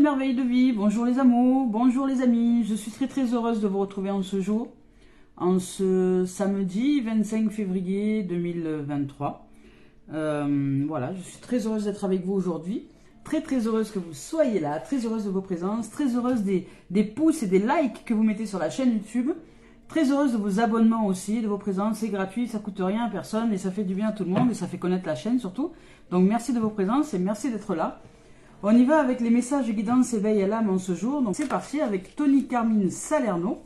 merveilles de vie, bonjour les amours, bonjour les amis. Je suis très heureuse de vous retrouver en ce jour, en ce samedi 25 février 2023. Voilà, je suis très heureuse d'être avec vous aujourd'hui. Très heureuse que vous soyez là, très heureuse de vos présences, très heureuse des pouces et des likes que vous mettez sur la chaîne YouTube. Très heureuse de vos abonnements aussi, de vos présences, c'est gratuit, ça coûte rien à personne et ça fait du bien à tout le monde et ça fait connaître la chaîne surtout. Donc merci de vos présences et merci d'être là. On y va avec les messages de guidance éveil à l'âme en ce jour. Donc c'est parti avec Tony Carmine Salerno.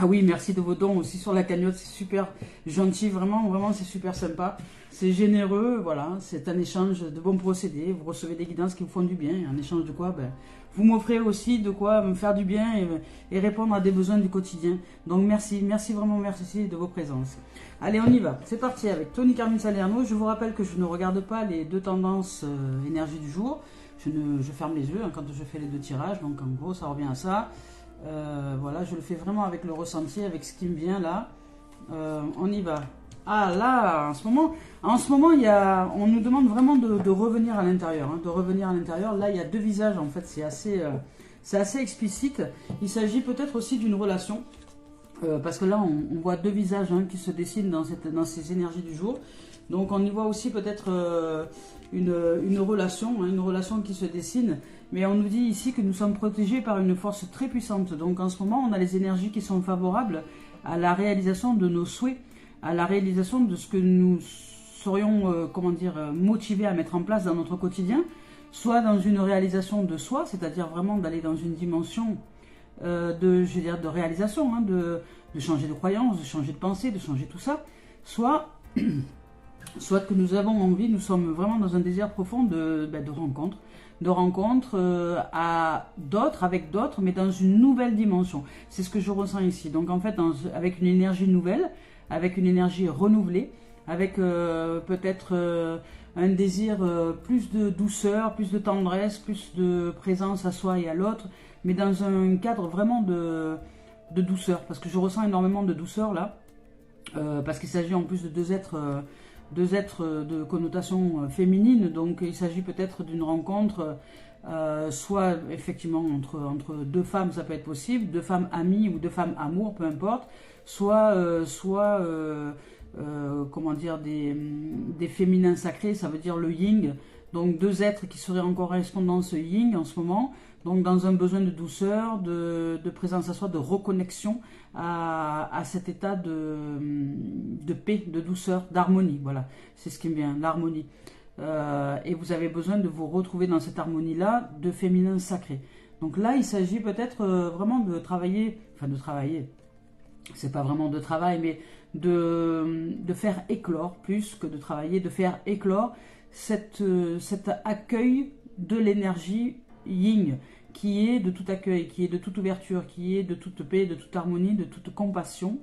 Ah oui, merci de vos dons aussi sur la cagnotte, c'est super gentil, vraiment c'est super sympa. C'est généreux, voilà, c'est un échange de bons procédés. Vous recevez des guidances qui vous font du bien, en échange de quoi vous m'offrez aussi de quoi me faire du bien et répondre à des besoins du quotidien. Donc merci vraiment merci de vos présences. Allez, on y va, c'est parti avec Tony Carmine Salerno. Je vous rappelle que je ne regarde pas les deux tendances énergie du jour. Je ferme les yeux quand je fais les deux tirages, donc en gros ça revient à ça. Voilà, je le fais vraiment avec le ressenti, avec ce qui me vient là. On y va. Ah là, en ce moment on nous demande vraiment de revenir à l'intérieur, de revenir à l'intérieur. Là, il y a deux visages en fait, c'est assez explicite. Il s'agit peut-être aussi d'une relation, parce que là, on voit deux visages qui se dessinent dans ces énergies du jour. Donc, on y voit aussi peut-être une relation qui se dessine. Mais on nous dit ici que nous sommes protégés par une force très puissante. Donc, en ce moment, on a les énergies qui sont favorables à la réalisation de nos souhaits, à la réalisation de ce que nous serions, motivés à mettre en place dans notre quotidien, soit dans une réalisation de soi, c'est-à-dire vraiment d'aller dans une dimension de réalisation, de changer de croyance, de changer de pensée, de changer tout ça, soit que nous avons envie, nous sommes vraiment dans un désir profond de rencontre avec d'autres, mais dans une nouvelle dimension. C'est ce que je ressens ici. Donc en fait, avec une énergie nouvelle, avec une énergie renouvelée, avec peut-être un désir plus de douceur, plus de tendresse, plus de présence à soi et à l'autre, mais dans un cadre vraiment de douceur, parce que je ressens énormément de douceur là, parce qu'il s'agit en plus de deux êtres de connotation féminine, donc il s'agit peut-être d'une rencontre, soit effectivement entre deux femmes, ça peut être possible, deux femmes amies ou deux femmes amour, peu importe, soit des féminins sacrés, ça veut dire le yin, donc deux êtres qui seraient en correspondance yin en ce moment, donc dans un besoin de douceur, de présence à soi, de reconnexion à cet état de paix, de douceur, d'harmonie, voilà, c'est ce qui me vient, l'harmonie. Et vous avez besoin de vous retrouver dans cette harmonie-là de féminin sacré. Donc là, il s'agit peut-être vraiment de travailler, c'est pas vraiment de travail, mais de faire éclore, plus que de travailler, de faire éclore cet accueil de l'énergie yin, qui est de tout accueil, qui est de toute ouverture, qui est de toute paix, de toute harmonie, de toute compassion.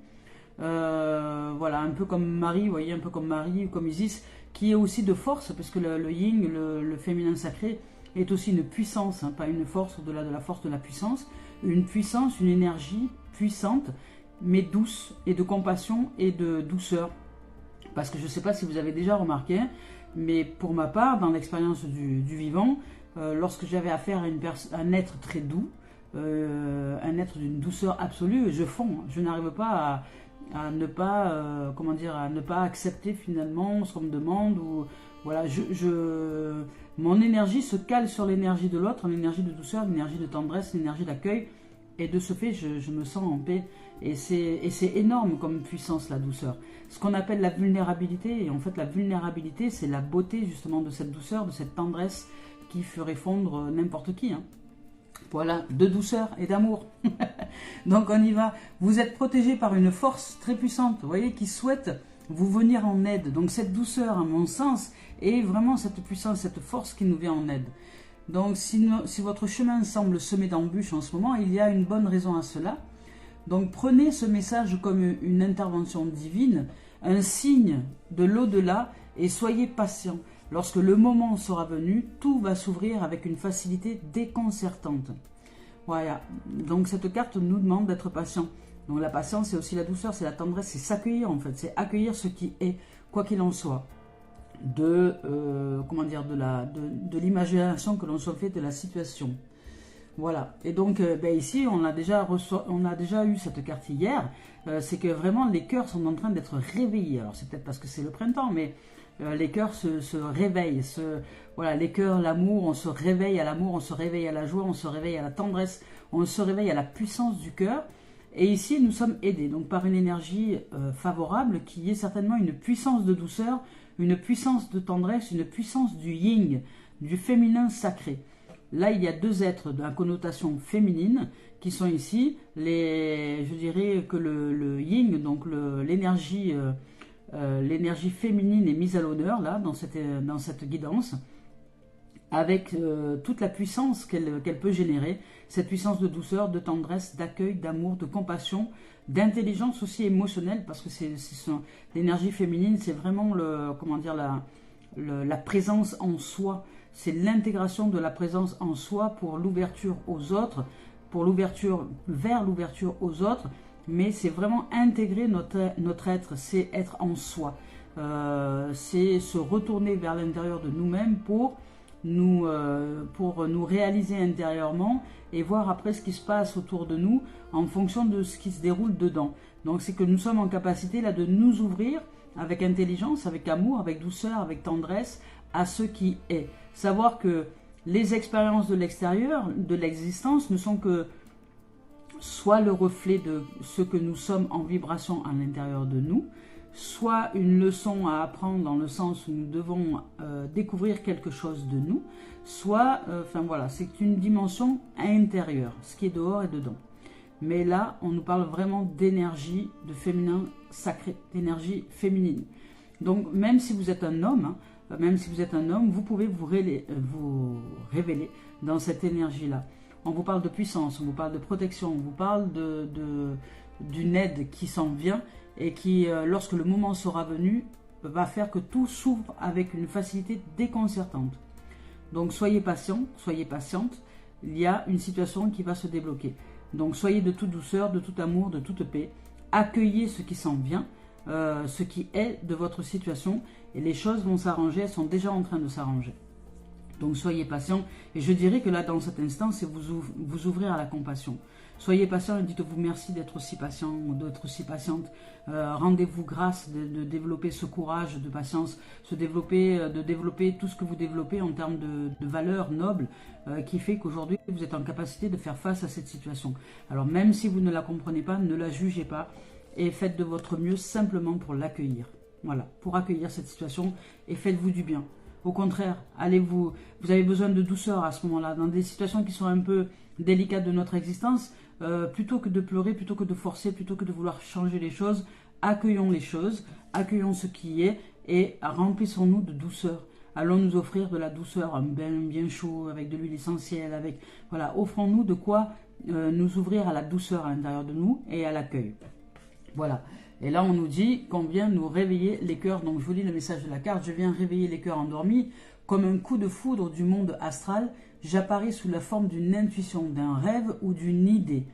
Voilà, un peu comme Marie, vous voyez, un peu comme Marie, comme Isis, qui est aussi de force, parce que le yin, le féminin sacré, est aussi une puissance, pas une force au-delà de la force de la puissance, une puissance, une énergie puissante, mais douce, et de compassion et de douceur. Parce que je ne sais pas si vous avez déjà remarqué, mais pour ma part, dans l'expérience du vivant, lorsque j'avais affaire à un être très doux, un être d'une douceur absolue, je fonds. Je n'arrive pas à ne pas accepter finalement ce qu'on me demande. Ou voilà, mon énergie se cale sur l'énergie de l'autre, l'énergie de douceur, l'énergie de tendresse, l'énergie d'accueil. Et de ce fait, je me sens en paix. Et c'est énorme comme puissance, la douceur. Ce qu'on appelle la vulnérabilité. Et en fait, la vulnérabilité, c'est la beauté justement de cette douceur, de cette tendresse qui ferait fondre n'importe qui. Voilà, de douceur et d'amour. Donc on y va. Vous êtes protégé par une force très puissante, vous voyez, qui souhaite vous venir en aide. Donc cette douceur, à mon sens, est vraiment cette puissance, cette force qui nous vient en aide. Donc si votre chemin semble semé d'embûches en ce moment, il y a une bonne raison à cela. Donc prenez ce message comme une intervention divine, un signe de l'au-delà, et soyez patient. Lorsque le moment sera venu, tout va s'ouvrir avec une facilité déconcertante. Voilà, donc cette carte nous demande d'être patient. Donc la patience, c'est aussi la douceur, c'est la tendresse, c'est s'accueillir en fait, c'est accueillir ce qui est, quoi qu'il en soit. De l'imagination que l'on se fait de la situation. Voilà. Et donc, ici, on a déjà eu cette carte hier. C'est que vraiment, les cœurs sont en train d'être réveillés. Alors, c'est peut-être parce que c'est le printemps, mais les cœurs se réveillent. Voilà, les cœurs, l'amour, on se réveille à l'amour, on se réveille à la joie, on se réveille à la tendresse, on se réveille à la puissance du cœur. Et ici, nous sommes aidés donc par une énergie favorable qui est certainement une puissance de douceur, une puissance de tendresse, une puissance du yin, du féminin sacré. Là, il y a deux êtres de la connotation féminine qui sont ici. Je dirais que le yin, donc l'énergie féminine est mise à l'honneur là dans cette guidance, avec toute la puissance qu'elle peut générer, cette puissance de douceur, de tendresse, d'accueil, d'amour, de compassion, d'intelligence aussi émotionnelle, parce que l'énergie féminine, c'est vraiment la présence en soi. C'est l'intégration de la présence en soi pour l'ouverture aux autres, pour l'ouverture vers l'ouverture aux autres, mais c'est vraiment intégrer notre être, c'est être en soi. C'est se retourner vers l'intérieur de nous-mêmes pour nous réaliser intérieurement et voir après ce qui se passe autour de nous en fonction de ce qui se déroule dedans. Donc c'est que nous sommes en capacité là de nous ouvrir avec intelligence, avec amour, avec douceur, avec tendresse à ce qui est. Savoir que les expériences de l'extérieur, de l'existence, ne sont que soit le reflet de ce que nous sommes en vibration à l'intérieur de nous, soit une leçon à apprendre dans le sens où nous devons découvrir quelque chose de nous, soit, c'est une dimension intérieure, ce qui est dehors et dedans. Mais là, on nous parle vraiment d'énergie, de féminin sacré, d'énergie féminine. Donc, même si vous êtes un homme, vous pouvez vous révéler dans cette énergie-là. On vous parle de puissance, on vous parle de protection, on vous parle d'une aide qui s'en vient et qui, lorsque le moment sera venu, va faire que tout s'ouvre avec une facilité déconcertante. Donc soyez patient, soyez patiente, il y a une situation qui va se débloquer. Donc soyez de toute douceur, de tout amour, de toute paix, accueillez ce qui s'en vient, ce qui est de votre situation, et les choses vont s'arranger, elles sont déjà en train de s'arranger. Donc soyez patient, et je dirais que là dans cet instant, c'est vous ouvrir à la compassion. Soyez patient et dites-vous merci d'être aussi patient, d'être aussi patiente. Rendez-vous grâce de développer ce courage de patience, de développer tout ce que vous développez en termes de valeurs nobles qui fait qu'aujourd'hui vous êtes en capacité de faire face à cette situation. Alors même si vous ne la comprenez pas, ne la jugez pas et faites de votre mieux simplement pour l'accueillir. Voilà, pour accueillir cette situation et faites-vous du bien. Au contraire, vous avez besoin de douceur à ce moment-là, dans des situations qui sont un peu délicates de notre existence, plutôt que de pleurer, plutôt que de forcer, plutôt que de vouloir changer les choses, accueillons les choses, accueillons ce qui est et remplissons-nous de douceur. Allons nous offrir de la douceur, un bain bien chaud, avec de l'huile essentielle, offrons-nous de quoi nous ouvrir à la douceur à l'intérieur de nous et à l'accueil. Voilà. Et là, on nous dit qu'on vient nous réveiller les cœurs. Donc, je vous lis le message de la carte. Je viens réveiller les cœurs endormis. Comme un coup de foudre du monde astral, j'apparais sous la forme d'une intuition, d'un rêve ou d'une idée.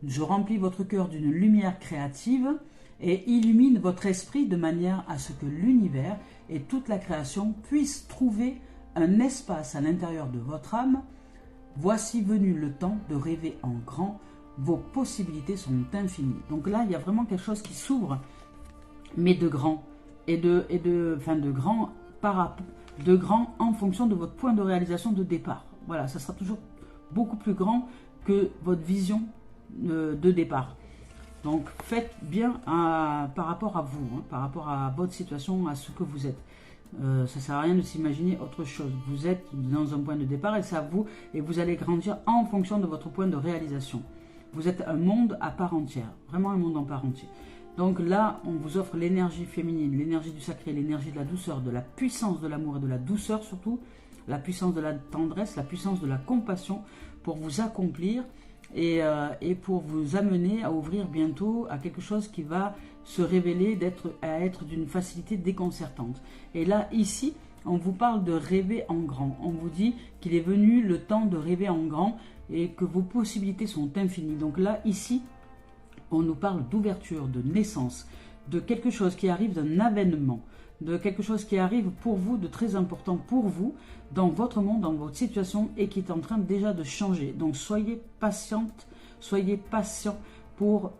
Je remplis votre cœur d'une lumière créative et illumine votre esprit de manière à ce que l'univers et toute la création puissent trouver un espace à l'intérieur de votre âme. Voici venu le temps de rêver en grand. Vos possibilités sont infinies. Donc là, il y a vraiment quelque chose qui s'ouvre, mais de grand. De grand en fonction de votre point de réalisation de départ. Voilà, ça sera toujours beaucoup plus grand que votre vision de départ. Donc faites bien par rapport à vous, par rapport à votre situation, à ce que vous êtes. Ça ne sert à rien de s'imaginer autre chose. Vous êtes dans un point de départ et c'est à vous, et vous allez grandir en fonction de votre point de réalisation. Vous êtes un monde à part entière, vraiment un monde en part entière. Donc là, on vous offre l'énergie féminine, l'énergie du sacré, l'énergie de la douceur, de la puissance de l'amour et de la douceur surtout, la puissance de la tendresse, la puissance de la compassion pour vous accomplir et pour vous amener à ouvrir bientôt à quelque chose qui va se révéler être d'une facilité déconcertante. Et là, ici, on vous parle de rêver en grand. On vous dit qu'il est venu le temps de rêver en grand et que vos possibilités sont infinies. Donc là, ici, on nous parle d'ouverture, de naissance, de quelque chose qui arrive, d'un avènement, de quelque chose qui arrive pour vous, de très important pour vous, dans votre monde, dans votre situation, et qui est en train déjà de changer. Donc soyez patiente, soyez patient pour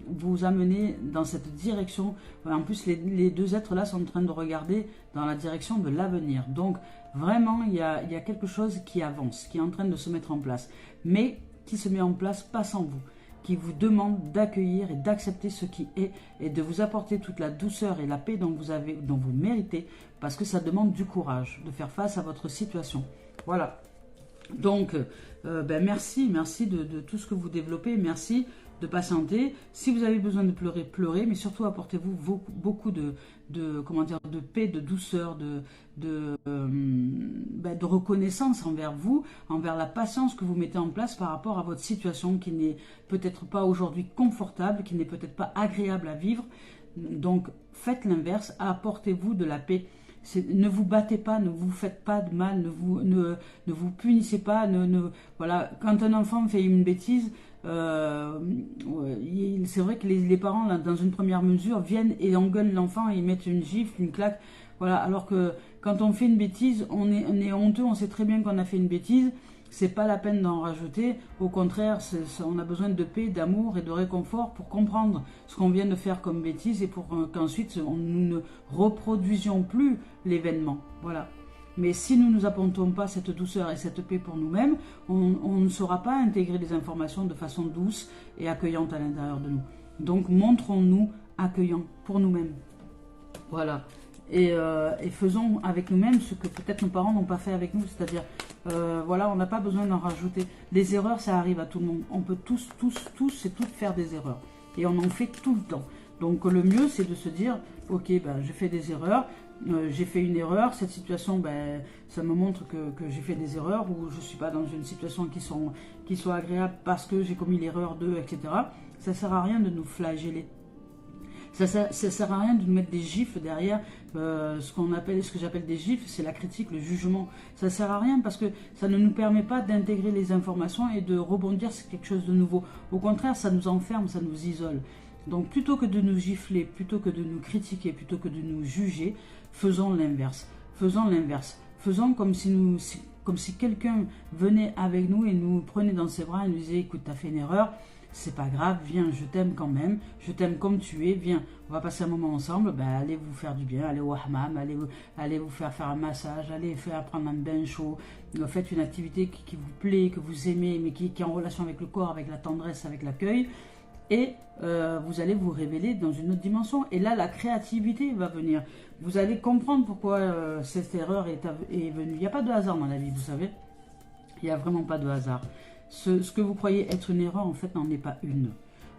vous amener dans cette direction. En plus, les deux êtres-là sont en train de regarder dans la direction de l'avenir. Donc, vraiment, il y a quelque chose qui avance, qui est en train de se mettre en place, mais qui se met en place pas sans vous, qui vous demande d'accueillir et d'accepter ce qui est et de vous apporter toute la douceur et la paix dont vous méritez, parce que ça demande du courage de faire face à votre situation. Voilà. Donc, merci de tout ce que vous développez, merci de patienter. Si vous avez besoin de pleurer, pleurez, mais surtout apportez-vous beaucoup de paix, de douceur, de reconnaissance envers vous, envers la patience que vous mettez en place par rapport à votre situation qui n'est peut-être pas aujourd'hui confortable, qui n'est peut-être pas agréable à vivre. Donc, faites l'inverse, apportez-vous de la paix. Ne vous battez pas, ne vous faites pas de mal, ne vous punissez pas. Voilà. Quand un enfant fait une bêtise, c'est vrai que les parents, là, dans une première mesure, viennent et engueulent l'enfant et ils mettent une gifle, une claque. Voilà. Alors que quand on fait une bêtise, on est honteux, on sait très bien qu'on a fait une bêtise. C'est pas la peine d'en rajouter. Au contraire, on a besoin de paix, d'amour et de réconfort pour comprendre ce qu'on vient de faire comme bêtise et pour qu'ensuite nous ne reproduisions plus l'événement. Voilà. Mais si nous ne nous apportons pas cette douceur et cette paix pour nous-mêmes, on ne saura pas intégrer les informations de façon douce et accueillante à l'intérieur de nous. Donc montrons-nous accueillants pour nous-mêmes. Voilà. Et faisons avec nous-mêmes ce que peut-être nos parents n'ont pas fait avec nous, c'est-à-dire, voilà, on n'a pas besoin d'en rajouter. Les erreurs, ça arrive à tout le monde. On peut tous et toutes faire des erreurs. Et on en fait tout le temps. Donc le mieux, c'est de se dire, ok, j'ai fait des erreurs, j'ai fait une erreur, cette situation, ça me montre que j'ai fait des erreurs, ou je ne suis pas dans une situation qui soit agréable parce que j'ai commis l'erreur de, etc. Ça ne sert à rien de nous flageller. Ça sert à rien de nous mettre des gifles derrière. Ce que j'appelle des gifles, c'est la critique, le jugement. Ça sert à rien parce que ça ne nous permet pas d'intégrer les informations et de rebondir sur quelque chose de nouveau. Au contraire, ça nous enferme, ça nous isole. Donc plutôt que de nous gifler, plutôt que de nous critiquer, plutôt que de nous juger, faisons l'inverse. Faisons l'inverse. Faisons comme si quelqu'un venait avec nous et nous prenait dans ses bras et nous disait, écoute, tu as fait une erreur. C'est pas grave, viens, je t'aime quand même, je t'aime comme tu es, viens, on va passer un moment ensemble, allez vous faire du bien, allez au hammam, allez vous faire un massage, allez prendre un bain chaud, faites une activité qui vous plaît, que vous aimez, mais qui est en relation avec le corps, avec la tendresse, avec l'accueil, et vous allez vous révéler dans une autre dimension, et là la créativité va venir, vous allez comprendre pourquoi cette erreur est venue. Il n'y a pas de hasard dans la vie, vous savez, il n'y a vraiment pas de hasard. Ce que vous croyez être une erreur, en fait, n'en est pas une.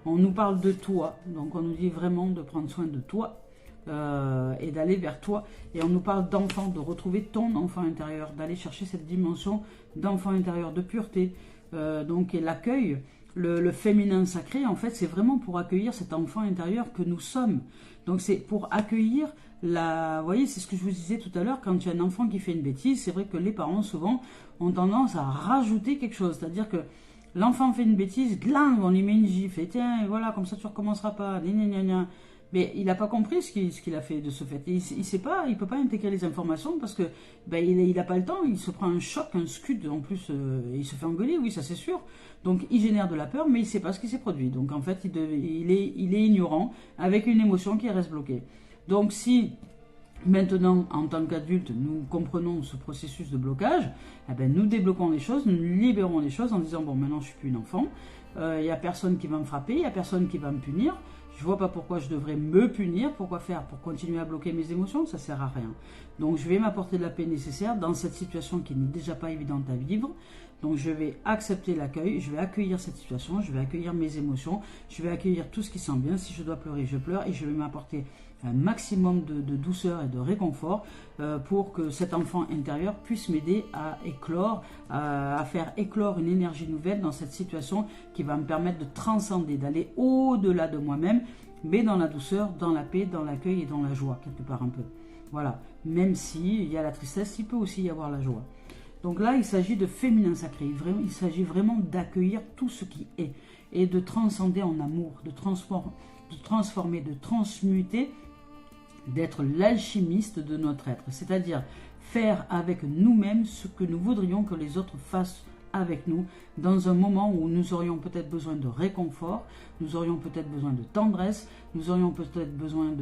On nous parle de toi, donc on nous dit vraiment de prendre soin de toi et d'aller vers toi. Et on nous parle d'enfant, de retrouver ton enfant intérieur, d'aller chercher cette dimension d'enfant intérieur, de pureté. Donc, et l'accueil, le féminin sacré, en fait, c'est vraiment pour accueillir cet enfant intérieur que nous sommes. Donc, c'est pour accueillir vous voyez, c'est ce que je vous disais tout à l'heure, quand il y a un enfant qui fait une bêtise, c'est vrai que les parents, souvent, ont tendance à rajouter quelque chose. C'est-à-dire que l'enfant fait une bêtise, gling, on lui met une gifle, et tiens, voilà, comme ça tu ne recommenceras pas, gna, gna, gna. Mais il n'a pas compris ce qu'il a fait de ce fait. Il sait pas, il ne peut pas intégrer les informations parce que il n'a pas le temps, il se prend un choc, un scud, en plus, il se fait engueuler, oui, ça c'est sûr. Donc il génère de la peur, mais il ne sait pas ce qui s'est produit. Donc en fait, il est ignorant, avec une émotion qui reste bloquée. Donc si maintenant, en tant qu'adulte, nous comprenons ce processus de blocage, nous débloquons les choses, nous libérons les choses en disant, bon, maintenant je ne suis plus une enfant, il n'y a personne qui va me frapper, il n'y a personne qui va me punir, je ne vois pas pourquoi je devrais me punir, pourquoi faire pour continuer à bloquer mes émotions, ça ne sert à rien. Donc je vais m'apporter de la paix nécessaire dans cette situation qui n'est déjà pas évidente à vivre. Donc je vais accepter l'accueil, je vais accueillir cette situation, je vais accueillir mes émotions, je vais accueillir tout ce qui sent bien. Si je dois pleurer, je pleure et je vais m'apporter un maximum de douceur et de réconfort pour que cet enfant intérieur puisse m'aider à éclore, à faire éclore une énergie nouvelle dans cette situation qui va me permettre de transcender, d'aller au-delà de moi-même, mais dans la douceur, dans la paix, dans l'accueil et dans la joie, quelque part un peu. Voilà, même s'il y a la tristesse, il peut aussi y avoir la joie. Donc là, il s'agit de féminin sacré, il s'agit vraiment d'accueillir tout ce qui est et de transcender en amour, de transformer, de transmuter d'être l'alchimiste de notre être, c'est-à-dire faire avec nous-mêmes ce que nous voudrions que les autres fassent avec nous, dans un moment où nous aurions peut-être besoin de réconfort, nous aurions peut-être besoin de tendresse, nous aurions peut-être besoin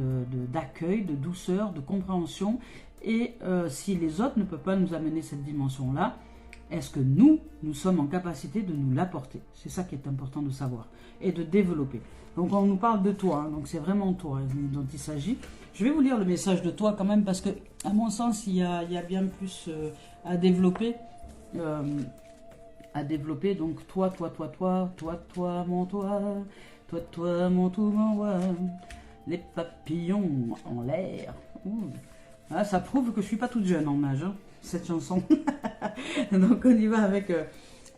d'accueil, de douceur, de compréhension. Et si les autres ne peuvent pas nous amener cette dimension-là, est-ce que nous sommes en capacité de nous l'apporter? C'est ça qui est important de savoir et de développer. Donc on nous parle de toi, hein, donc c'est vraiment toi dont il s'agit. Je vais vous lire le message de toi quand même, parce que à mon sens, il y a bien plus à développer. Donc toi, mon tout m'envoie, les papillons en l'air. Ah, ça prouve que je suis pas toute jeune en âge, hein, cette chanson. Donc on y va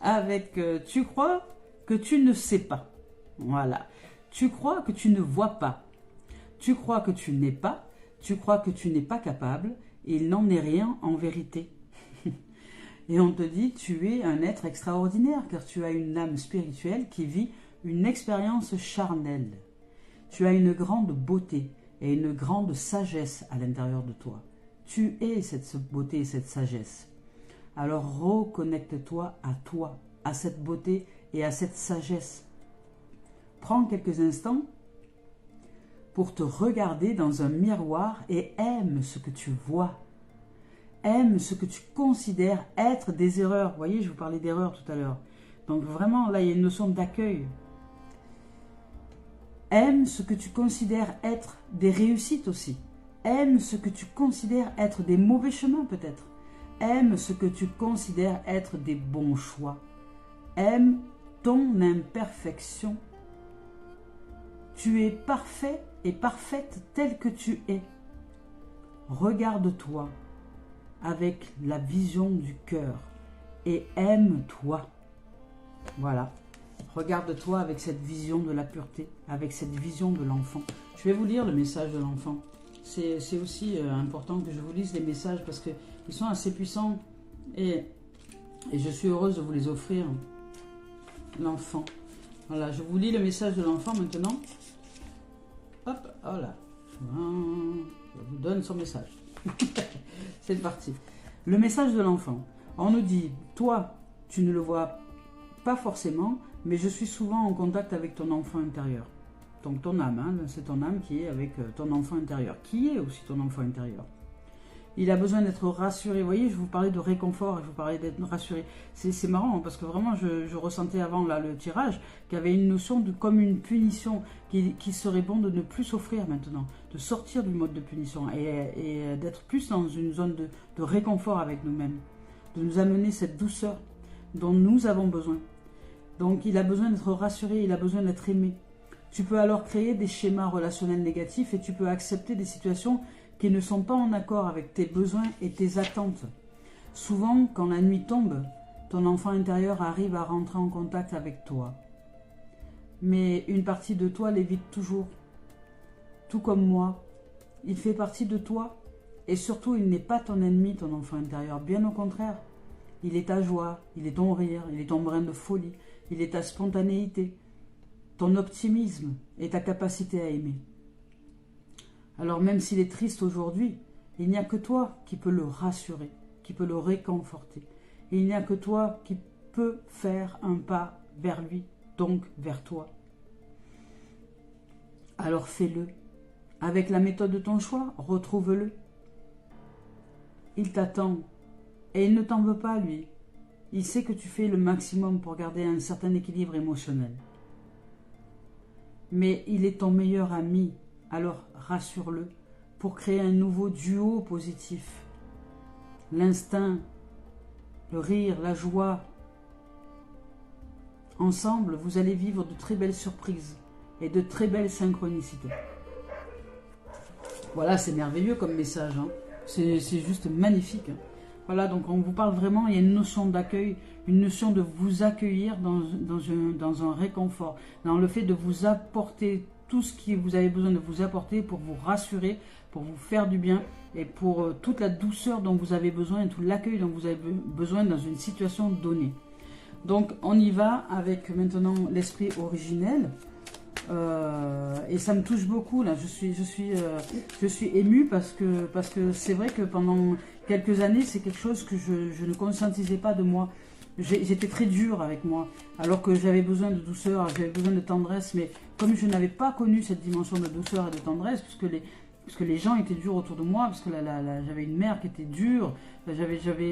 avec tu crois que tu ne sais pas. Voilà. Tu crois que tu ne vois pas. Tu crois que tu n'es pas. Tu crois que tu n'es pas capable. Et il n'en est rien en vérité. Et on te dit, tu es un être extraordinaire, car tu as une âme spirituelle qui vit une expérience charnelle. Tu as une grande beauté et une grande sagesse à l'intérieur de toi. Tu es cette beauté et cette sagesse. Alors reconnecte-toi, à cette beauté et à cette sagesse. Prends quelques instants pour te regarder dans un miroir et aime ce que tu vois. Aime ce que tu considères être des erreurs. Vous voyez, je vous parlais d'erreurs tout à l'heure. Donc vraiment, là, il y a une notion d'accueil. Aime ce que tu considères être des réussites aussi. Aime ce que tu considères être des mauvais chemins peut-être. Aime ce que tu considères être des bons choix. Aime ton imperfection. Tu es parfait et parfaite tel que tu es. Regarde-toi avec la vision du cœur et aime-toi. Voilà. Regarde-toi avec cette vision de la pureté, avec cette vision de l'enfant. Je vais vous lire le message de l'enfant. C'est aussi important que je vous lise les messages parce qu'ils sont assez puissants et je suis heureuse de vous les offrir. L'enfant. Voilà, je vous lis le message de l'enfant maintenant. Hop, voilà. Je vous donne son message. C'est parti. Le message de l'enfant. On nous dit, toi, tu ne le vois pas forcément, mais je suis souvent en contact avec ton enfant intérieur. Donc ton âme, hein, c'est ton âme qui est avec ton enfant intérieur, qui est aussi ton enfant intérieur. Il a besoin d'être rassuré. Vous voyez, je vous parlais de réconfort, je vous parlais d'être rassuré. C'est marrant, hein, parce que vraiment, je ressentais avant là, le tirage qu'il y avait une notion de comme une punition, qui serait bon de ne plus s'offrir maintenant, de sortir du mode de punition et d'être plus dans une zone de réconfort avec nous-mêmes, de nous amener cette douceur dont nous avons besoin. Donc il a besoin d'être rassuré, il a besoin d'être aimé. Tu peux alors créer des schémas relationnels négatifs et tu peux accepter des situations qui ne sont pas en accord avec tes besoins et tes attentes. Souvent, quand la nuit tombe, ton enfant intérieur arrive à rentrer en contact avec toi. Mais une partie de toi l'évite toujours. Tout comme moi, il fait partie de toi. Et surtout, il n'est pas ton ennemi, ton enfant intérieur. Bien au contraire, il est ta joie, il est ton rire, il est ton brin de folie, il est ta spontanéité, ton optimisme et ta capacité à aimer. Alors même s'il est triste aujourd'hui, il n'y a que toi qui peux le rassurer, qui peut le réconforter. Et il n'y a que toi qui peux faire un pas vers lui, donc vers toi. Alors fais-le. Avec la méthode de ton choix, retrouve-le. Il t'attend et il ne t'en veut pas, lui. Il sait que tu fais le maximum pour garder un certain équilibre émotionnel. Mais il est ton meilleur ami. Alors rassure-le pour créer un nouveau duo positif. L'instinct, le rire, la joie. Ensemble, vous allez vivre de très belles surprises et de très belles synchronicités. Voilà, c'est merveilleux comme message. Hein. C'est juste magnifique. Hein. Voilà, donc on vous parle vraiment, il y a une notion d'accueil, une notion de vous accueillir dans un réconfort, dans le fait de vous apporter tout ce que vous avez besoin de vous apporter pour vous rassurer, pour vous faire du bien et pour toute la douceur dont vous avez besoin et tout l'accueil dont vous avez besoin dans une situation donnée. Donc on y va avec maintenant l'esprit originel. Et ça me touche beaucoup là. Je suis émue parce que c'est vrai que pendant quelques années, c'est quelque chose que je ne conscientisais pas de moi. J'étais très dure avec moi, alors que j'avais besoin de douceur, j'avais besoin de tendresse, mais comme je n'avais pas connu cette dimension de douceur et de tendresse, parce que les gens étaient durs autour de moi, parce que j'avais une mère qui était dure,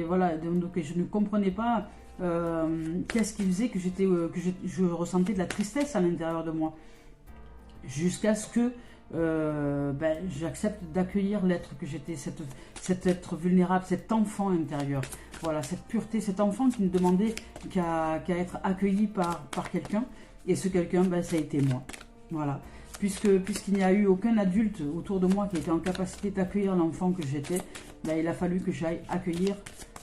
voilà, donc je ne comprenais pas qu'est-ce qui faisait que je ressentais de la tristesse à l'intérieur de moi, jusqu'à ce que j'accepte d'accueillir l'être que j'étais, cet être vulnérable, cet enfant intérieur. Voilà, cette pureté, cet enfant qui ne demandait qu'à être accueilli par quelqu'un. Et ce quelqu'un, ça a été moi. Voilà. Puisqu'il n'y a eu aucun adulte autour de moi qui était en capacité d'accueillir l'enfant que j'étais, il a fallu que j'aille accueillir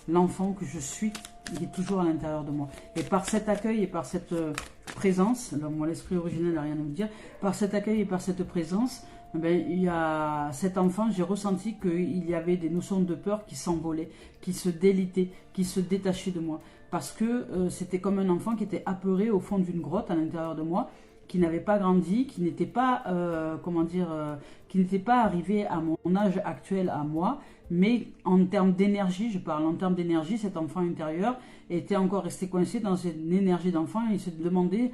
l'enfant que je suis, qui est toujours à l'intérieur de moi. Et par cet accueil et par cette présence, alors moi l'esprit originel n'a rien à me dire, par cet accueil et par cette présence, il y a cet enfant, j'ai ressenti qu'il y avait des notions de peur qui s'envolaient, qui se délitaient, qui se détachaient de moi. Parce que c'était comme un enfant qui était apeuré au fond d'une grotte à l'intérieur de moi, qui n'avait pas grandi, qui n'était pas, qui n'était pas arrivé à mon âge actuel à moi, mais en termes d'énergie, je parle en termes d'énergie, cet enfant intérieur était encore resté coincé dans une énergie d'enfant et il se demandait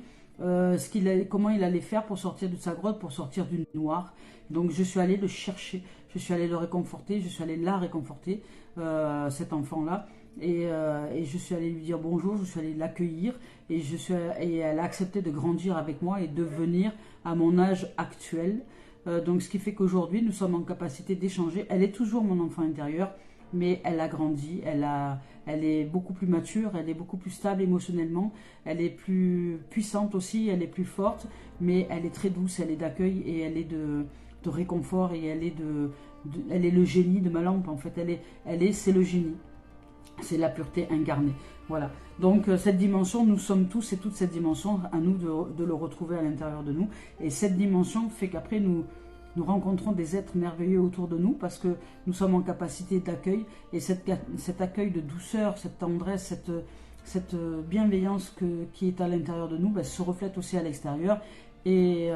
comment il allait faire pour sortir de sa grotte, pour sortir du noir. Donc je suis allée le chercher, je suis allée le réconforter, je suis allée la réconforter, cet enfant-là. Et je suis allée lui dire bonjour, je suis allée l'accueillir et elle a accepté de grandir avec moi et de venir à mon âge actuel. Donc ce qui fait qu'aujourd'hui nous sommes en capacité d'échanger. Elle est toujours mon enfant intérieur, mais elle a grandi, elle est beaucoup plus mature, elle est beaucoup plus stable émotionnellement, elle est plus puissante aussi, elle est plus forte, mais elle est très douce, elle est d'accueil et elle est de réconfort et elle est le génie de ma lampe en fait. C'est le génie. C'est la pureté incarnée. Voilà. Donc cette dimension, nous sommes tous et toute cette dimension, à nous de le retrouver à l'intérieur de nous. Et cette dimension fait qu'après nous rencontrons des êtres merveilleux autour de nous parce que nous sommes en capacité d'accueil. Et cet accueil de douceur, cette tendresse, cette bienveillance qui est à l'intérieur de nous, se reflète aussi à l'extérieur et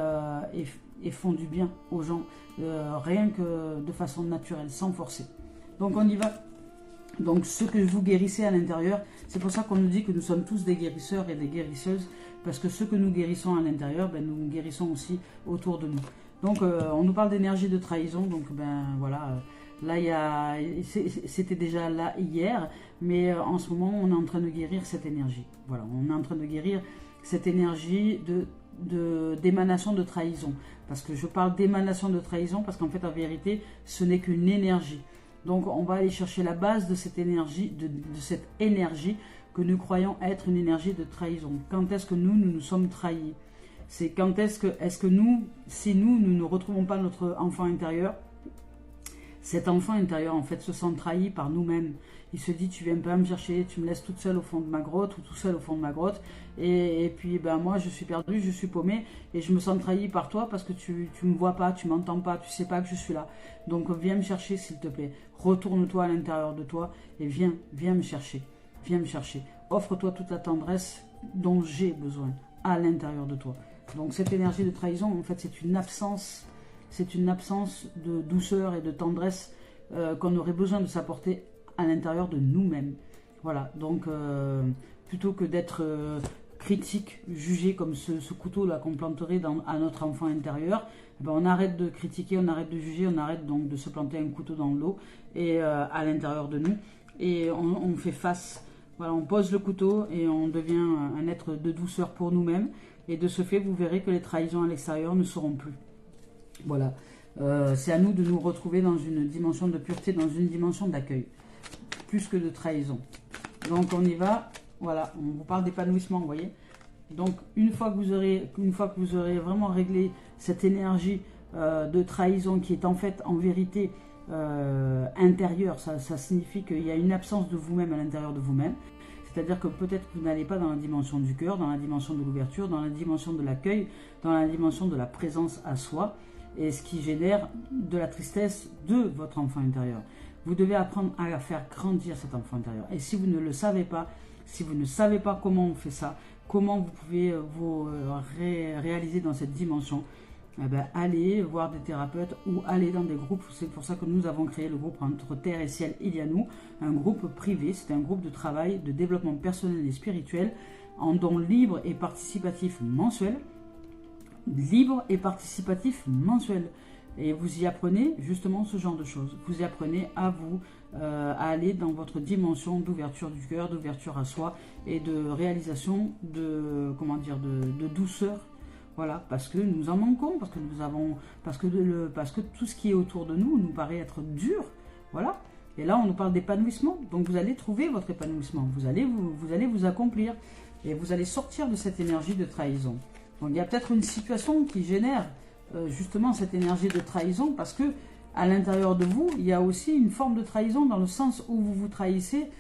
font du bien aux gens, rien que de façon naturelle, sans forcer. Donc on y va. Donc ce que vous guérissez à l'intérieur, c'est pour ça qu'on nous dit que nous sommes tous des guérisseurs et des guérisseuses, parce que ce que nous guérissons à l'intérieur, nous guérissons aussi autour de nous. Donc on nous parle d'énergie de trahison, donc voilà, là c'était déjà là hier, mais en ce moment on est en train de guérir cette énergie. Voilà, on est en train de guérir cette énergie d'émanation de trahison, parce que je parle d'émanation de trahison, parce qu'en fait en vérité ce n'est qu'une énergie. Donc on va aller chercher la base de cette énergie, de cette énergie que nous croyons être une énergie de trahison. Quand est-ce que nous sommes trahis? C'est quand est-ce que nous, si nous ne retrouvons pas notre enfant intérieur, cet enfant intérieur en fait se sent trahi par nous-mêmes. Il se dit tu viens pas me chercher, tu me laisses toute seule au fond de ma grotte ou tout seul au fond de ma grotte et puis moi je suis perdu, je suis paumé et je me sens trahi par toi parce que tu me vois pas, tu m'entends pas, tu sais pas que je suis là. Donc viens me chercher s'il te plaît. Retourne-toi à l'intérieur de toi et viens me chercher. Viens me chercher. Offre-toi toute la tendresse dont j'ai besoin à l'intérieur de toi. Donc cette énergie de trahison en fait c'est une absence de douceur et de tendresse qu'on aurait besoin de s'apporter à l'intérieur de nous-mêmes. Voilà, donc plutôt que d'être critique, jugé comme ce couteau-là qu'on planterait à notre enfant intérieur, on arrête de critiquer, on arrête de juger, on arrête donc de se planter un couteau dans l'eau et à l'intérieur de nous et on fait face. Voilà, on pose le couteau et on devient un être de douceur pour nous-mêmes et de ce fait, vous verrez que les trahisons à l'extérieur ne seront plus. Voilà, c'est à nous de nous retrouver dans une dimension de pureté, dans une dimension d'accueil, plus que de trahison. Donc on y va, voilà, on vous parle d'épanouissement, vous voyez. Donc une fois que vous aurez vraiment réglé cette énergie de trahison qui est en fait, en vérité, intérieure, ça signifie qu'il y a une absence de vous-même à l'intérieur de vous-même. C'est-à-dire que peut-être que vous n'allez pas dans la dimension du cœur, dans la dimension de l'ouverture, dans la dimension de l'accueil, dans la dimension de la présence à soi, et ce qui génère de la tristesse de votre enfant intérieur. Vous devez apprendre à faire grandir cet enfant intérieur. Et si vous ne le savez pas, si vous ne savez pas comment on fait ça, comment vous pouvez vous réaliser dans cette dimension, eh ben, allez voir des thérapeutes ou allez dans des groupes. C'est pour ça que nous avons créé le groupe Entre Terre et Ciel, il y a nous, un groupe privé. C'est un groupe de travail, de développement personnel et spirituel en don libre et participatif mensuel. Libre et participatif mensuel. Et vous y apprenez justement ce genre de choses. Vous y apprenez à vous, à aller dans votre dimension d'ouverture du cœur, d'ouverture à soi et de réalisation de, comment dire, de douceur. Voilà, parce que nous en manquons, parce que tout ce qui est autour de nous nous paraît être dur. Voilà. Et là, on nous parle d'épanouissement. Donc, vous allez trouver votre épanouissement. Vous allez vous accomplir. Et vous allez sortir de cette énergie de trahison. Donc, il y a peut-être une situation qui génère justement cette énergie de trahison, parce que à l'intérieur de vous, il y a aussi une forme de trahison dans le sens où vous trahissez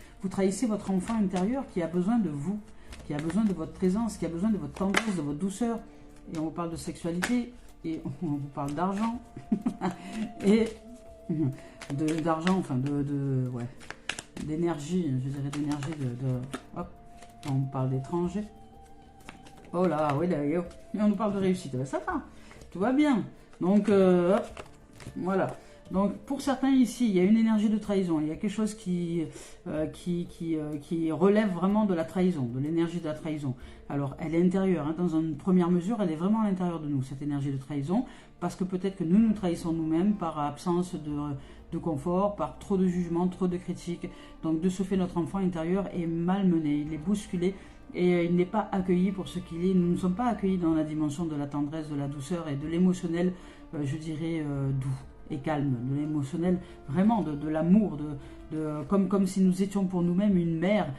votre enfant intérieur qui a besoin de vous, qui a besoin de votre présence, qui a besoin de votre tendresse, de votre douceur. Et on vous parle de sexualité, et on vous parle d'argent, et d'argent, enfin ouais, d'énergie, je dirais d'énergie, hop, on parle d'étranger. Oh là, oui, là, et on nous parle de réussite, ben, ça va, tout va bien. Donc, hop, voilà. Donc, pour certains ici, il y a une énergie de trahison. Il y a quelque chose qui relève vraiment de la trahison, de l'énergie de la trahison. Alors, elle est intérieure. Hein, dans une première mesure, elle est vraiment à l'intérieur de nous, cette énergie de trahison. Parce que peut-être que nous nous trahissons nous-mêmes par absence de confort, par trop de jugement, trop de critiques. Donc, de ce fait, notre enfant intérieur est malmené, il est bousculé. Et il n'est pas accueilli pour ce qu'il est. Nous ne sommes pas accueillis dans la dimension de la tendresse, de la douceur et de l'émotionnel, je dirais, doux et calme, de l'émotionnel, vraiment de l'amour, comme si nous étions pour nous-mêmes une mère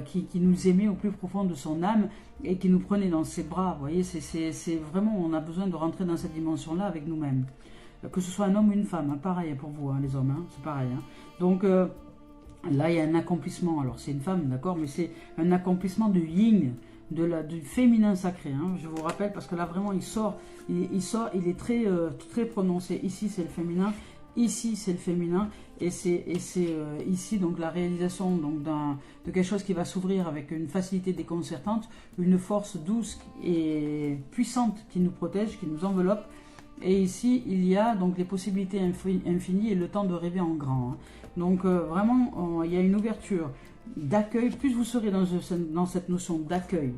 qui nous aimait au plus profond de son âme et qui nous prenait dans ses bras. Vous voyez, c'est vraiment, on a besoin de rentrer dans cette dimension-là avec nous-mêmes. Que ce soit un homme ou une femme, hein, pareil pour vous, hein, les hommes, hein, c'est pareil. Hein. Donc, là, il y a un accomplissement. Alors, c'est une femme, d'accord, mais c'est un accomplissement du yin, du féminin sacré. Hein. Je vous rappelle, parce que là, vraiment, il est très, très prononcé. Ici, c'est le féminin. Ici, c'est le féminin. Et c'est ici, donc, la réalisation donc, de quelque chose qui va s'ouvrir avec une facilité déconcertante, une force douce et puissante qui nous protège, qui nous enveloppe. Et ici, il y a donc les possibilités infinies et le temps de rêver en grand. Hein. Donc vraiment, il y a une ouverture d'accueil. Plus vous serez dans cette notion d'accueil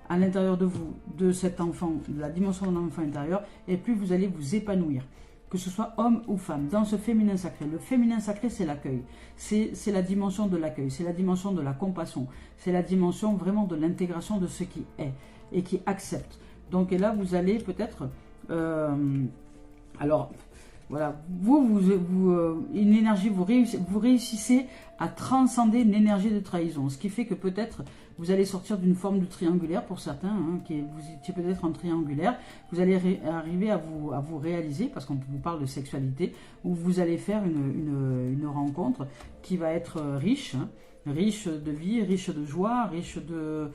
à l'intérieur de vous, de cet enfant, de la dimension de l'enfant intérieur, et plus vous allez vous épanouir. Que ce soit homme ou femme, dans ce féminin sacré. Le féminin sacré, c'est l'accueil. C'est la dimension de l'accueil, c'est la dimension de la compassion. C'est la dimension vraiment de l'intégration de ce qui est et qui accepte. Donc, et là, vous allez peut-être... alors, voilà, une énergie, vous réussissez à transcender une énergie de trahison. Ce qui fait que peut-être vous allez sortir d'une forme de triangulaire pour certains, hein, vous étiez peut-être en triangulaire. Vous allez arriver à vous réaliser, parce qu'on vous parle de sexualité, où vous allez faire une rencontre qui va être riche, hein, riche de vie, riche de joie, riche de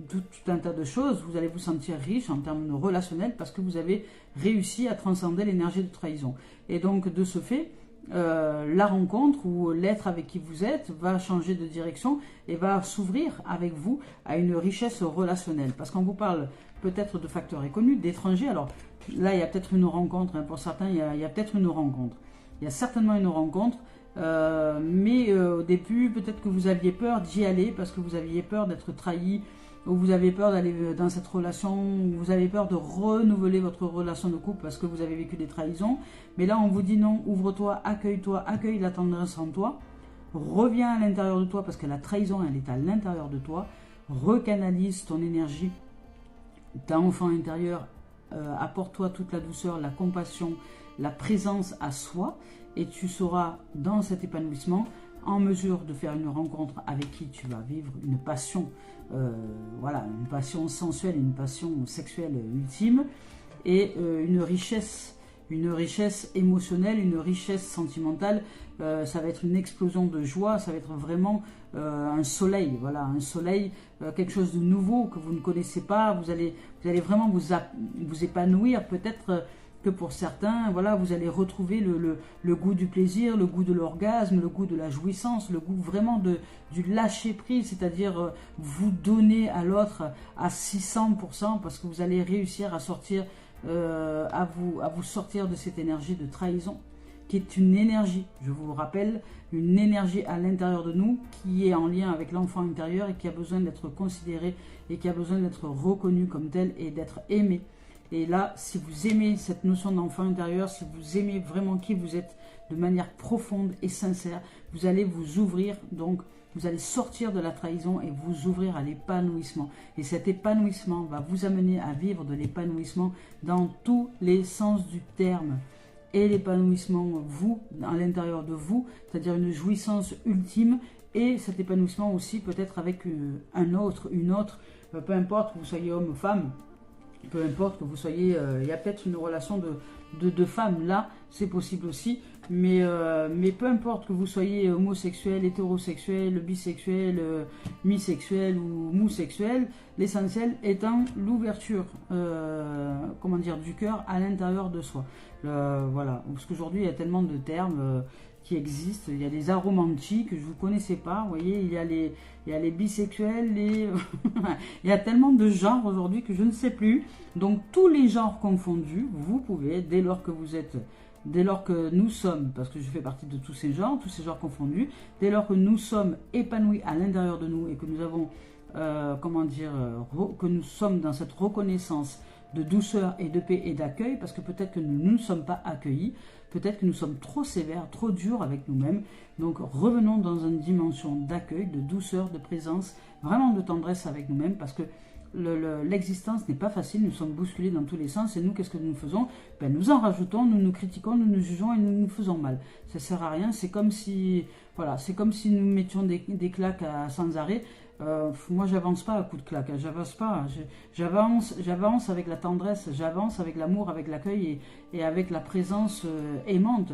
tout un tas de choses. Vous allez vous sentir riche en termes relationnels parce que vous avez réussi à transcender l'énergie de trahison. Et donc, de ce fait, la rencontre ou l'être avec qui vous êtes va changer de direction et va s'ouvrir avec vous à une richesse relationnelle. Parce qu'on vous parle peut-être de facteurs inconnus, d'étrangers. Alors là, il y a peut-être une rencontre. Hein, pour certains, il y a peut-être une rencontre. Il y a certainement une rencontre. Mais au début, peut-être que vous aviez peur d'y aller parce que vous aviez peur d'être trahi, ou vous avez peur d'aller dans cette relation, ou vous avez peur de renouveler votre relation de couple parce que vous avez vécu des trahisons. Mais là, on vous dit non, ouvre-toi, accueille la tendresse en toi, reviens à l'intérieur de toi parce que la trahison, elle est à l'intérieur de toi. Recanalise ton énergie, ta enfant intérieur, apporte-toi toute la douceur, la compassion, la présence à soi. Et tu seras dans cet épanouissement en mesure de faire une rencontre avec qui tu vas vivre une passion, voilà, une passion sensuelle, une passion sexuelle ultime, et une richesse émotionnelle, une richesse sentimentale. Ça va être une explosion de joie, ça va être vraiment un soleil, voilà, un soleil, quelque chose de nouveau que vous ne connaissez pas. Vous allez vraiment vous épanouir peut-être. que pour certains, voilà, vous allez retrouver le goût du plaisir, le goût de l'orgasme, le goût de la jouissance, le goût vraiment du lâcher-prise, c'est-à-dire vous donner à l'autre à 600% parce que vous allez réussir à sortir, à vous sortir de cette énergie de trahison, qui est une énergie, je vous le rappelle, une énergie à l'intérieur de nous qui est en lien avec l'enfant intérieur et qui a besoin d'être considéré et qui a besoin d'être reconnu comme tel et d'être aimé. Et là, si vous aimez cette notion d'enfant intérieur, si vous aimez vraiment qui vous êtes de manière profonde et sincère, vous allez vous ouvrir, donc vous allez sortir de la trahison et vous ouvrir à l'épanouissement. Et cet épanouissement va vous amener à vivre de l'épanouissement dans tous les sens du terme. Et l'épanouissement, vous, à l'intérieur de vous, c'est-à-dire une jouissance ultime, et cet épanouissement aussi peut-être avec un autre, une autre, peu importe que vous soyez homme ou femme, peu importe que vous soyez, il y a peut-être une relation de femmes, là, c'est possible aussi, mais peu importe que vous soyez homosexuel, hétérosexuel, bisexuel, misexuel ou mousexuel, l'essentiel étant l'ouverture, comment dire, du cœur à l'intérieur de soi. Voilà, parce qu'aujourd'hui, il y a tellement de termes qui existent. Il y a des aromantiques que je ne vous connaissais pas. Vous voyez, il y a les bisexuels, il y a tellement de genres aujourd'hui que je ne sais plus. Donc, tous les genres confondus, vous pouvez, dès lors que nous sommes, parce que je fais partie de tous ces genres confondus, dès lors que nous sommes épanouis à l'intérieur de nous et que nous avons, que nous sommes dans cette reconnaissance de douceur et de paix et d'accueil, parce que peut-être que nous ne sommes pas accueillis, peut-être que nous sommes trop sévères, trop durs avec nous-mêmes. Donc revenons dans une dimension d'accueil, de douceur, de présence, vraiment de tendresse avec nous-mêmes, parce que l'existence n'est pas facile, nous sommes bousculés dans tous les sens, et nous, qu'est-ce que nous faisons? Nous en rajoutons, nous nous critiquons, nous nous jugeons et nous nous faisons mal. Ça ne sert à rien, c'est comme si, voilà, c'est comme si nous mettions des claques sans arrêt. Moi, j'avance pas à coup de claque, j'avance pas, j'avance avec la tendresse, j'avance avec l'amour, avec l'accueil et avec la présence aimante.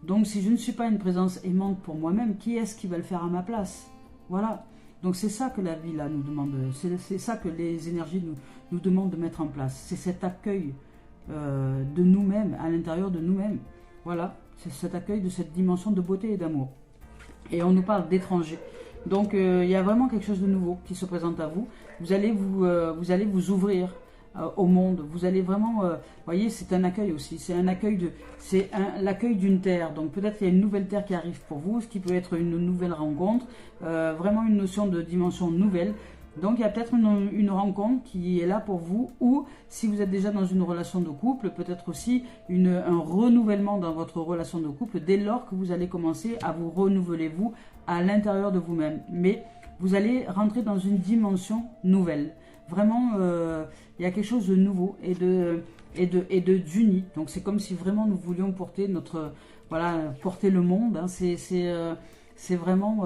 Donc, si je ne suis pas une présence aimante pour moi-même, qui est-ce qui va le faire à ma place? Voilà. Donc, c'est ça que la vie là nous demande, c'est ça que les énergies nous demandent de mettre en place. C'est cet accueil de nous-mêmes, à l'intérieur de nous-mêmes. Voilà, c'est cet accueil de cette dimension de beauté et d'amour. Et on nous parle d'étrangers. Donc, il y a vraiment quelque chose de nouveau qui se présente à vous. Vous allez vous ouvrir au monde. Vous allez vraiment, voyez, c'est un accueil aussi. C'est un accueil l'accueil d'une terre. Donc, peut-être il y a une nouvelle terre qui arrive pour vous, ce qui peut être une nouvelle rencontre. Vraiment une notion de dimension nouvelle. Donc, il y a peut-être une rencontre qui est là pour vous, ou si vous êtes déjà dans une relation de couple, peut-être aussi un renouvellement dans votre relation de couple dès lors que vous allez commencer à vous renouveler vous à l'intérieur de vous-même. Mais vous allez rentrer dans une dimension nouvelle. Vraiment, il y a quelque chose de nouveau et d'uni. Donc, c'est comme si vraiment nous voulions porter porter le monde. Hein. C'est vraiment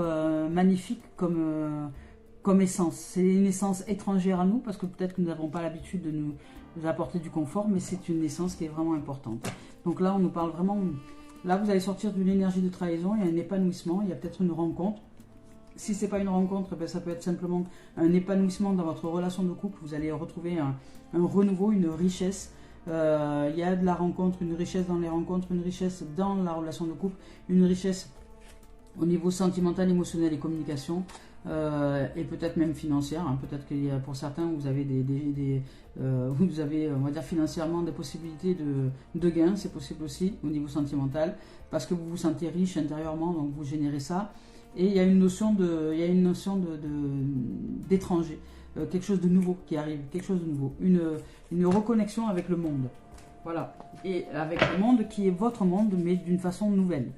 magnifique comme essence. C'est une essence étrangère à nous parce que peut-être que nous n'avons pas l'habitude de nous apporter du confort, mais c'est une essence qui est vraiment importante. Donc là, on nous parle vraiment... Là, vous allez sortir d'une énergie de trahison, il y a un épanouissement, il y a peut-être une rencontre. Si ce n'est pas une rencontre, ça peut être simplement un épanouissement dans votre relation de couple. Vous allez retrouver un renouveau, une richesse. Il y a de la rencontre, une richesse dans les rencontres, une richesse dans la relation de couple, une richesse au niveau sentimental, émotionnel et communication. Et peut-être même financière. Hein. Peut-être qu'il y a pour certains, vous avez vous avez, on va dire financièrement, des possibilités de gains. C'est possible aussi au niveau sentimental parce que vous vous sentez riche intérieurement, donc vous générez ça. Et il y a une notion d'étranger, quelque chose de nouveau qui arrive, quelque chose de nouveau, une reconnexion avec le monde. Voilà, et avec le monde qui est votre monde, mais d'une façon nouvelle.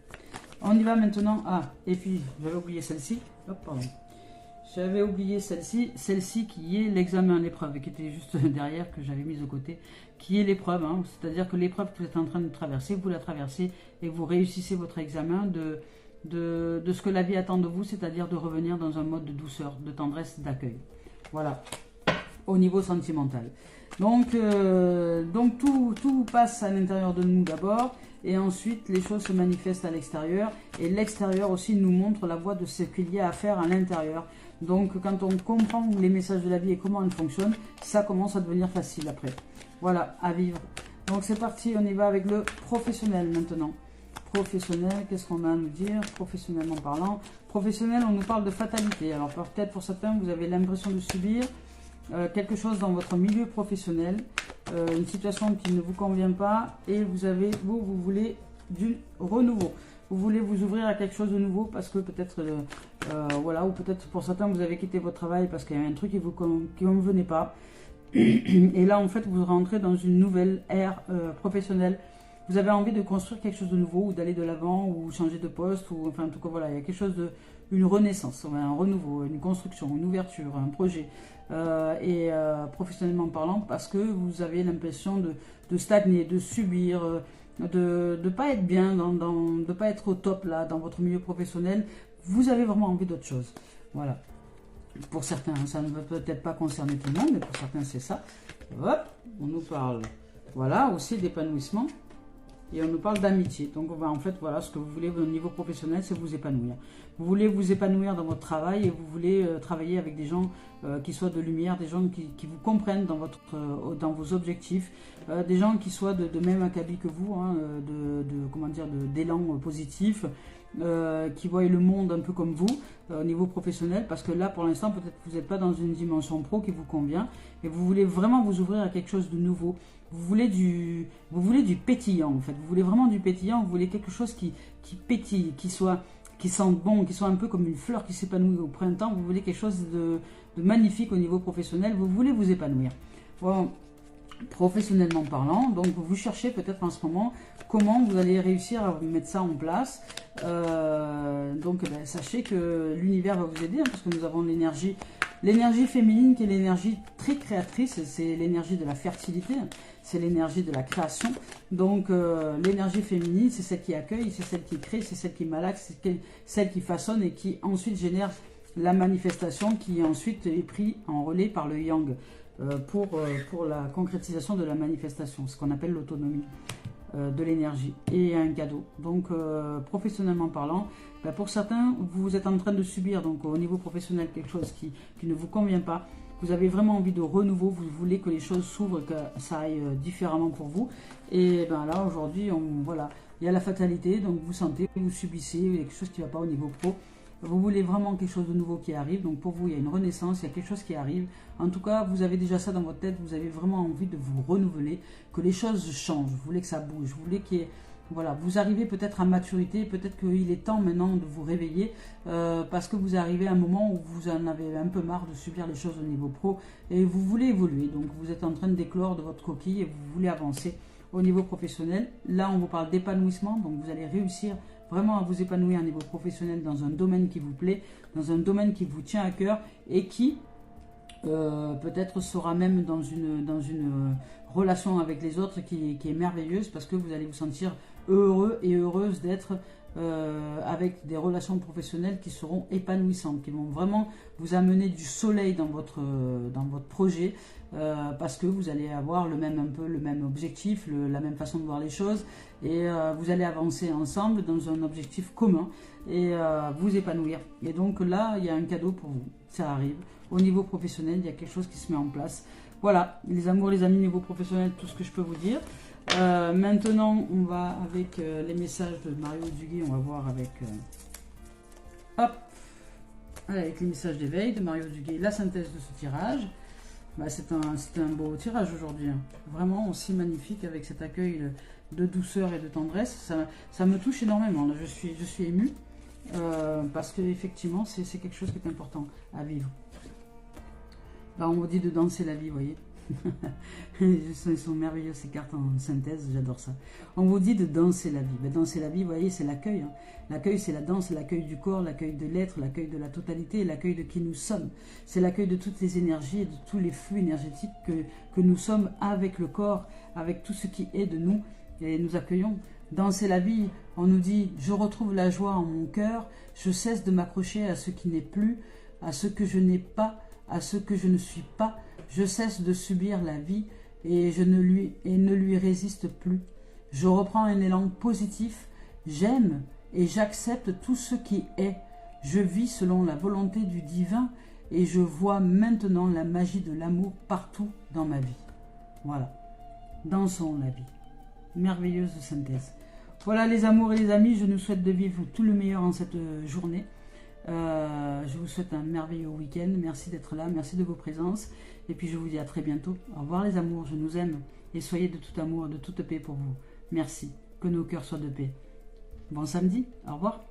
On y va maintenant. Ah, et puis j'avais oublié celle-ci. Hop, pardon. J'avais oublié celle-ci qui est l'examen, l'épreuve, qui était juste derrière, que j'avais mise de côté, qui est l'épreuve. Hein, c'est-à-dire que l'épreuve que vous êtes en train de traverser, vous la traversez et vous réussissez votre examen de ce que la vie attend de vous, c'est-à-dire de revenir dans un mode de douceur, de tendresse, d'accueil. Voilà, au niveau sentimental. Donc tout passe à l'intérieur de nous d'abord, et ensuite les choses se manifestent à l'extérieur, et l'extérieur aussi nous montre la voie de ce qu'il y a à faire à l'intérieur. Donc quand on comprend les messages de la vie et comment elles fonctionnent, ça commence à devenir facile après. Voilà, à vivre. Donc c'est parti, on y va avec le professionnel maintenant. Professionnel, qu'est-ce qu'on a à nous dire? Professionnellement parlant. Professionnel, on nous parle de fatalité. Alors peut-être pour certains, vous avez l'impression de subir quelque chose dans votre milieu professionnel, une situation qui ne vous convient pas, et vous voulez du renouveau. Vous voulez vous ouvrir à quelque chose de nouveau parce que peut-être, voilà, ou peut-être pour certains, vous avez quitté votre travail parce qu'il y avait un truc qui ne vous convenait pas. Et là, en fait, vous rentrez dans une nouvelle ère professionnelle. Vous avez envie de construire quelque chose de nouveau, ou d'aller de l'avant, ou changer de poste, ou enfin, en tout cas, voilà, il y a quelque chose une renaissance, un renouveau, une construction, une ouverture, un projet. Professionnellement parlant, parce que vous avez l'impression de stagner, de subir, de ne pas être bien, de ne pas être au top là, dans votre milieu professionnel. Vous avez vraiment envie d'autre chose. Voilà. Pour certains, ça ne va peut-être pas concerner tout le monde, mais pour certains, c'est ça. Hop, on nous parle, voilà, aussi d'épanouissement. Et on nous parle d'amitié. Donc en fait, voilà, ce que vous voulez au niveau professionnel, c'est vous épanouir. Vous voulez vous épanouir dans votre travail et vous voulez travailler avec des gens qui soient de lumière, des gens qui vous comprennent dans vos objectifs, des gens qui soient de même acabit que vous, hein, d'élan positif, qui voient le monde un peu comme vous au niveau professionnel, parce que là pour l'instant peut-être que vous n'êtes pas dans une dimension pro qui vous convient et vous voulez vraiment vous ouvrir à quelque chose de nouveau. Vous voulez du pétillant en fait, vous voulez vraiment du pétillant, vous voulez quelque chose qui pétille, qui sent bon, qui soit un peu comme une fleur qui s'épanouit au printemps. Vous voulez quelque chose de magnifique au niveau professionnel, vous voulez vous épanouir. Bon, professionnellement parlant, donc vous cherchez peut-être en ce moment comment vous allez réussir à mettre ça en place. Sachez que l'univers va vous aider, hein, parce que nous avons l'énergie féminine qui est l'énergie très créatrice, c'est l'énergie de la fertilité, c'est l'énergie de la création. Donc l'énergie féminine, c'est celle qui accueille, c'est celle qui crée, c'est celle qui malaxe, c'est celle qui façonne et qui ensuite génère la manifestation, qui ensuite est pris en relais par le yang pour la concrétisation de la manifestation, ce qu'on appelle l'autonomie de l'énergie et un cadeau. Donc professionnellement parlant, pour certains, vous êtes en train de subir donc au niveau professionnel quelque chose qui ne vous convient pas. Vous avez vraiment envie de renouveau, vous voulez que les choses s'ouvrent, que ça aille différemment pour vous. Et là aujourd'hui, voilà, il y a la fatalité, donc vous sentez, vous subissez, il y a quelque chose qui ne va pas au niveau pro. Vous voulez vraiment quelque chose de nouveau qui arrive, donc pour vous il y a une renaissance, il y a quelque chose qui arrive. En tout cas, vous avez déjà ça dans votre tête, vous avez vraiment envie de vous renouveler, que les choses changent, vous voulez que ça bouge, vous voulez qu'il y ait... Voilà, vous arrivez peut-être à maturité, peut-être qu'il est temps maintenant de vous réveiller parce que vous arrivez à un moment où vous en avez un peu marre de subir les choses au niveau pro et vous voulez évoluer. Donc vous êtes en train de d'éclore de votre coquille et vous voulez avancer au niveau professionnel. Là, on vous parle d'épanouissement, donc vous allez réussir vraiment à vous épanouir à niveau professionnel dans un domaine qui vous plaît, dans un domaine qui vous tient à cœur et qui peut-être sera même dans une relation avec les autres qui est merveilleuse, parce que vous allez vous sentir heureux et heureuse d'être avec des relations professionnelles qui seront épanouissantes, qui vont vraiment vous amener du soleil dans votre projet, parce que vous allez avoir un peu le même objectif, la même façon de voir les choses, et vous allez avancer ensemble dans un objectif commun et vous épanouir. Et donc là, il y a un cadeau pour vous, ça arrive. Au niveau professionnel, il y a quelque chose qui se met en place. Voilà, les amours, les amis, niveau professionnel, tout ce que je peux vous dire. Maintenant, on va avec les messages de Mario Duguay, on va voir avec... avec les messages d'éveil de Mario Duguay, la synthèse de ce tirage. C'est un beau tirage aujourd'hui, hein. Vraiment aussi magnifique, avec cet accueil de douceur et de tendresse. Ça me touche énormément, là. Je suis émue, parce que effectivement c'est quelque chose qui est important à vivre. Là, on vous dit de danser la vie, vous voyez. Ils sont merveilleux ces cartes en synthèse, j'adore ça. On vous dit de danser la vie. Danser la vie, vous voyez, c'est l'accueil, hein. L'accueil, c'est la danse, l'accueil du corps, l'accueil de l'être, l'accueil de la totalité, l'accueil de qui nous sommes. C'est l'accueil de toutes les énergies et de tous les flux énergétiques que nous sommes avec le corps, avec tout ce qui est de nous, et nous accueillons. Danser la vie, on nous dit, je retrouve la joie en mon cœur, je cesse de m'accrocher à ce qui n'est plus, à ce que je n'ai pas, à ce que je ne suis pas, je cesse de subir la vie et ne lui résiste plus. Je reprends un élan positif, j'aime et j'accepte tout ce qui est. Je vis selon la volonté du divin et je vois maintenant la magie de l'amour partout dans ma vie. Voilà, dansons la vie. merveilleuse synthèse. Voilà les amours et les amis, je nous souhaite de vivre tout le meilleur en cette journée. Je vous souhaite un merveilleux week-end. Merci d'être là, merci de vos présences. Et puis je vous dis à très bientôt. Au revoir les amours, je nous aime. Et soyez de tout amour, de toute paix pour vous. Merci. Que nos cœurs soient de paix. Bon samedi, au revoir.